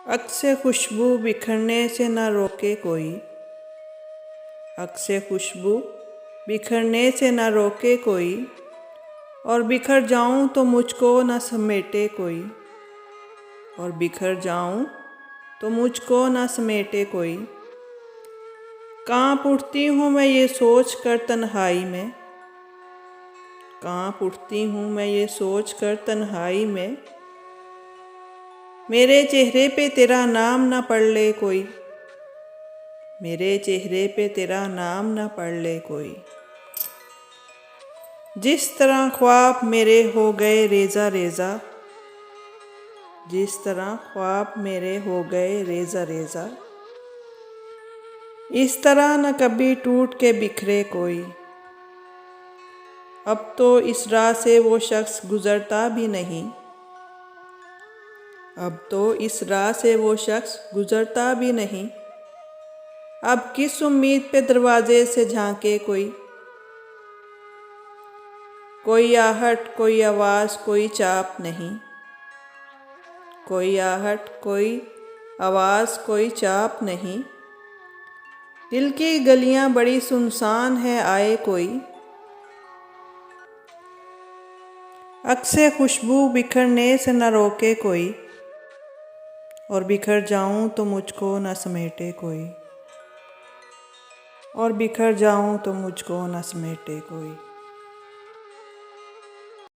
अक्से खुशबू बिखरने से न रोके कोई, अक्से खुशबू बिखरने से न रोके कोई, और बिखर जाऊं तो मुझको न समेटे कोई, और बिखर जाऊं तो मुझको न समेटे कोई। कांप उठती हूँ मैं ये सोच कर तन्हाई में, कांप उठती हूँ मैं ये सोच कर तन्हाई में, मेरे चेहरे पे तेरा नाम ना पढ़ ले कोई, मेरे चेहरे पे तेरा नाम ना पढ़ ले कोई। जिस तरह ख्वाब मेरे हो गए रेज़ा रेज़ा, जिस तरह ख्वाब मेरे हो गए रेज़ा रेज़ा, इस तरह न कभी टूट के बिखरे कोई। अब तो इस राह से वो शख्स गुज़रता भी नहीं, अब तो इस राह से वो शख्स गुज़रता भी नहीं। अब किस उम्मीद पे दरवाजे से झांके कोई, कोई आहट कोई आवाज़ कोई चाप नहीं, कोई आहट कोई आवाज़ कोई चाप नहीं। दिल की गलियां बड़ी सुनसान है आए कोई, अक्से खुशबू बिखरने से न रोके कोई, और बिखर जाऊं तो मुझको न समेटे कोई, और बिखर जाऊं तो मुझको न समेटे कोई।